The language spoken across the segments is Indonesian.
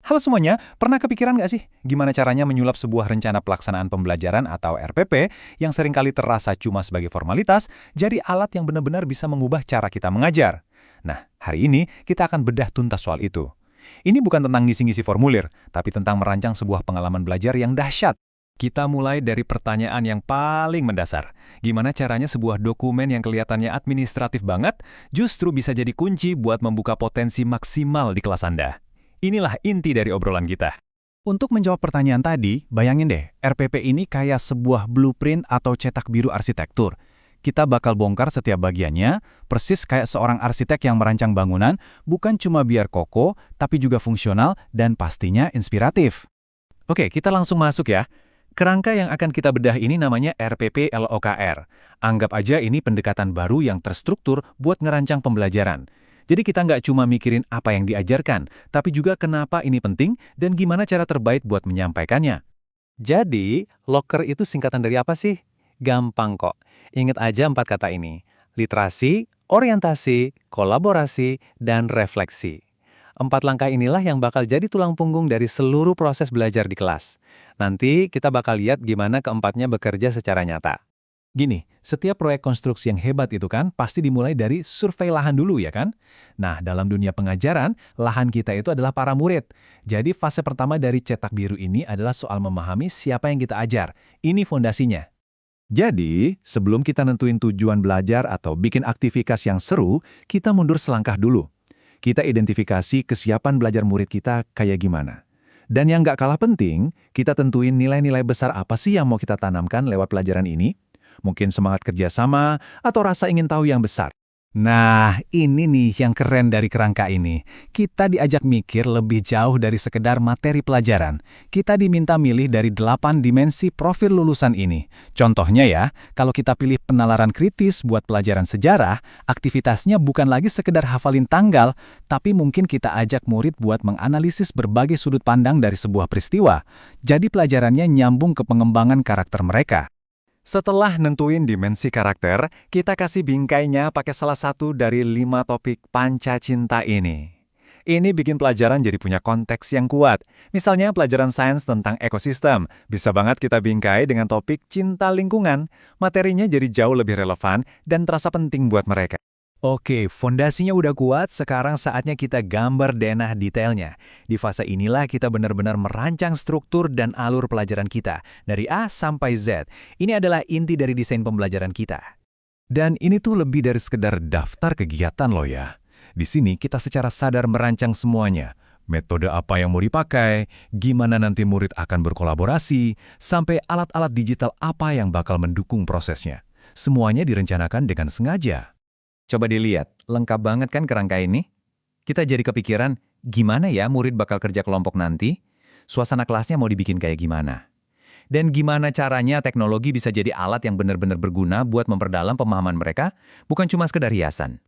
Halo semuanya, pernah kepikiran nggak sih gimana caranya menyulap sebuah rencana pelaksanaan pembelajaran atau RPP yang seringkali terasa cuma sebagai formalitas, jadi alat yang benar-benar bisa mengubah cara kita mengajar? Nah, hari ini kita akan bedah tuntas soal itu. Ini bukan tentang ngisi-ngisi formulir, tapi tentang merancang sebuah pengalaman belajar yang dahsyat. Kita mulai dari pertanyaan yang paling mendasar. Gimana caranya sebuah dokumen yang kelihatannya administratif banget, justru bisa jadi kunci buat membuka potensi maksimal di kelas Anda? Inilah inti dari obrolan kita. Untuk menjawab pertanyaan tadi, bayangin deh, RPP ini kayak sebuah blueprint atau cetak biru arsitektur. Kita bakal bongkar setiap bagiannya, persis kayak seorang arsitek yang merancang bangunan, bukan cuma biar kokoh, tapi juga fungsional dan pastinya inspiratif. Oke, kita langsung masuk ya. Kerangka yang akan kita bedah ini namanya RPP LOKR. Anggap aja ini pendekatan baru yang terstruktur buat ngerancang pembelajaran. Jadi kita nggak cuma mikirin apa yang diajarkan, tapi juga kenapa ini penting dan gimana cara terbaik buat menyampaikannya. Jadi, LOKR itu singkatan dari apa sih? Gampang kok. Ingat aja 4 kata ini. Literasi, orientasi, kolaborasi, dan refleksi. 4 langkah inilah yang bakal jadi tulang punggung dari seluruh proses belajar di kelas. Nanti kita bakal lihat gimana keempatnya bekerja secara nyata. Gini, setiap proyek konstruksi yang hebat itu kan pasti dimulai dari survei lahan dulu ya kan? Nah, dalam dunia pengajaran, lahan kita itu adalah para murid. Jadi fase pertama dari cetak biru ini adalah soal memahami siapa yang kita ajar. Ini fondasinya. Jadi, sebelum kita nentuin tujuan belajar atau bikin aktivitas yang seru, kita mundur selangkah dulu. Kita identifikasi kesiapan belajar murid kita kayak gimana. Dan yang nggak kalah penting, kita tentuin nilai-nilai besar apa sih yang mau kita tanamkan lewat pelajaran ini. Mungkin semangat kerjasama atau rasa ingin tahu yang besar. Nah, ini nih yang keren dari kerangka ini. Kita diajak mikir lebih jauh dari sekedar materi pelajaran. Kita diminta milih dari 8 dimensi profil lulusan ini. Contohnya ya, kalau kita pilih penalaran kritis buat pelajaran sejarah, aktivitasnya bukan lagi sekedar hafalin tanggal, tapi mungkin kita ajak murid buat menganalisis berbagai sudut pandang dari sebuah peristiwa. Jadi pelajarannya nyambung ke pengembangan karakter mereka. Setelah nentuin dimensi karakter, kita kasih bingkainya pakai salah satu dari 5 topik panca cinta ini. Ini bikin pelajaran jadi punya konteks yang kuat. Misalnya pelajaran sains tentang ekosistem, bisa banget kita bingkai dengan topik cinta lingkungan. Materinya jadi jauh lebih relevan dan terasa penting buat mereka. Oke, fondasinya udah kuat, sekarang saatnya kita gambar denah detailnya. Di fase inilah kita benar-benar merancang struktur dan alur pelajaran kita, dari A sampai Z. Ini adalah inti dari desain pembelajaran kita. Dan ini tuh lebih dari sekedar daftar kegiatan loh ya. Di sini kita secara sadar merancang semuanya. Metode apa yang mau dipakai, gimana nanti murid akan berkolaborasi, sampai alat-alat digital apa yang bakal mendukung prosesnya. Semuanya direncanakan dengan sengaja. Coba dilihat, lengkap banget kan kerangka ini? Kita jadi kepikiran, gimana ya murid bakal kerja kelompok nanti? Suasana kelasnya mau dibikin kayak gimana? Dan gimana caranya teknologi bisa jadi alat yang benar-benar berguna buat memperdalam pemahaman mereka, bukan cuma sekedar hiasan.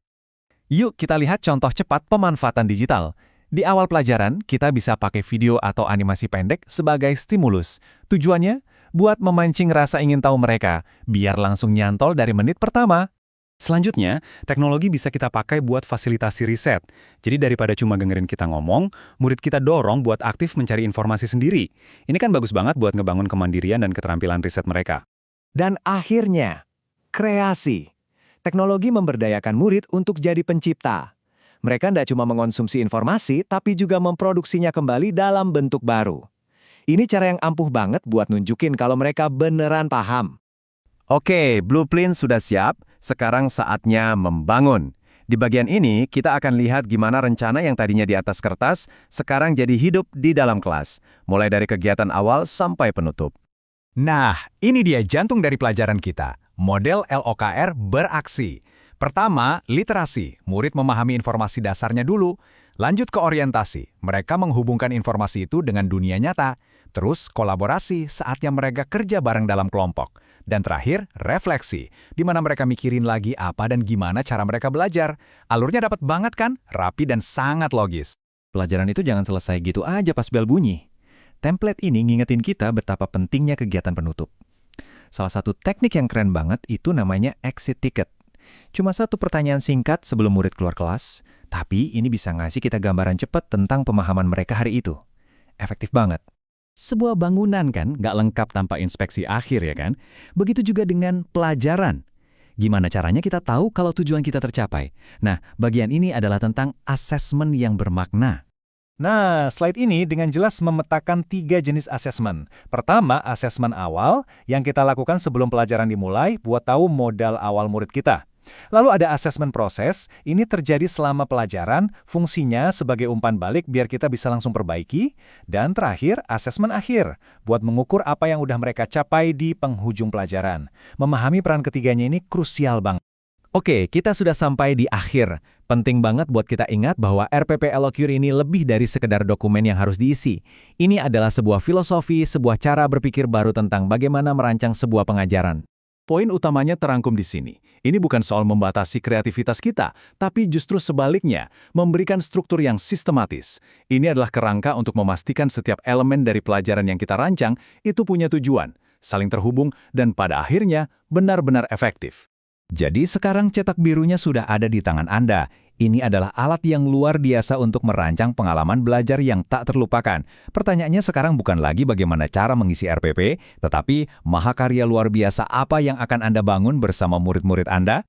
Yuk kita lihat contoh cepat pemanfaatan digital. Di awal pelajaran, kita bisa pakai video atau animasi pendek sebagai stimulus. Tujuannya, buat memancing rasa ingin tahu mereka, biar langsung nyantol dari menit pertama. Selanjutnya, teknologi bisa kita pakai buat fasilitasi riset. Jadi daripada cuma dengerin kita ngomong, murid kita dorong buat aktif mencari informasi sendiri. Ini kan bagus banget buat ngebangun kemandirian dan keterampilan riset mereka. Dan akhirnya, kreasi. Teknologi memberdayakan murid untuk jadi pencipta. Mereka tidak cuma mengonsumsi informasi, tapi juga memproduksinya kembali dalam bentuk baru. Ini cara yang ampuh banget buat nunjukin kalau mereka beneran paham. Oke, blueprint sudah siap, sekarang saatnya membangun. Di bagian ini, kita akan lihat gimana rencana yang tadinya di atas kertas, sekarang jadi hidup di dalam kelas, mulai dari kegiatan awal sampai penutup. Nah, ini dia jantung dari pelajaran kita, model LOKR beraksi. Pertama, literasi, murid memahami informasi dasarnya dulu. Lanjut ke orientasi, mereka menghubungkan informasi itu dengan dunia nyata. Terus, kolaborasi, saatnya mereka kerja bareng dalam kelompok. Dan terakhir, refleksi, di mana mereka mikirin lagi apa dan gimana cara mereka belajar. Alurnya dapat banget kan? Rapi dan sangat logis. Pelajaran itu jangan selesai gitu aja pas bel bunyi. Template ini ngingetin kita betapa pentingnya kegiatan penutup. Salah satu teknik yang keren banget itu namanya exit ticket. Cuma satu pertanyaan singkat sebelum murid keluar kelas, tapi ini bisa ngasih kita gambaran cepat tentang pemahaman mereka hari itu. efektif banget. Sebuah bangunan kan nggak lengkap tanpa inspeksi akhir ya kan? Begitu juga dengan pelajaran. Gimana caranya kita tahu kalau tujuan kita tercapai? Nah, bagian ini adalah tentang asesmen yang bermakna. Nah, slide ini dengan jelas memetakan 3 jenis asesmen. Pertama, asesmen awal yang kita lakukan sebelum pelajaran dimulai buat tahu modal awal murid kita. Lalu ada asesmen proses, ini terjadi selama pelajaran, fungsinya sebagai umpan balik biar kita bisa langsung perbaiki. Dan terakhir, asesmen akhir, buat mengukur apa yang udah mereka capai di penghujung pelajaran. Memahami peran ketiganya ini krusial banget. Oke, kita sudah sampai di akhir. Penting banget buat kita ingat bahwa RPP Elocure ini lebih dari sekedar dokumen yang harus diisi. Ini adalah sebuah filosofi, sebuah cara berpikir baru tentang bagaimana merancang sebuah pengajaran. Poin utamanya terangkum di sini. Ini bukan soal membatasi kreativitas kita, tapi justru sebaliknya, memberikan struktur yang sistematis. Ini adalah kerangka untuk memastikan setiap elemen dari pelajaran yang kita rancang itu punya tujuan, saling terhubung, dan pada akhirnya benar-benar efektif. Jadi sekarang cetak birunya sudah ada di tangan Anda. Ini adalah alat yang luar biasa untuk merancang pengalaman belajar yang tak terlupakan. Pertanyaannya sekarang bukan lagi bagaimana cara mengisi RPP, tetapi mahakarya luar biasa apa yang akan Anda bangun bersama murid-murid Anda?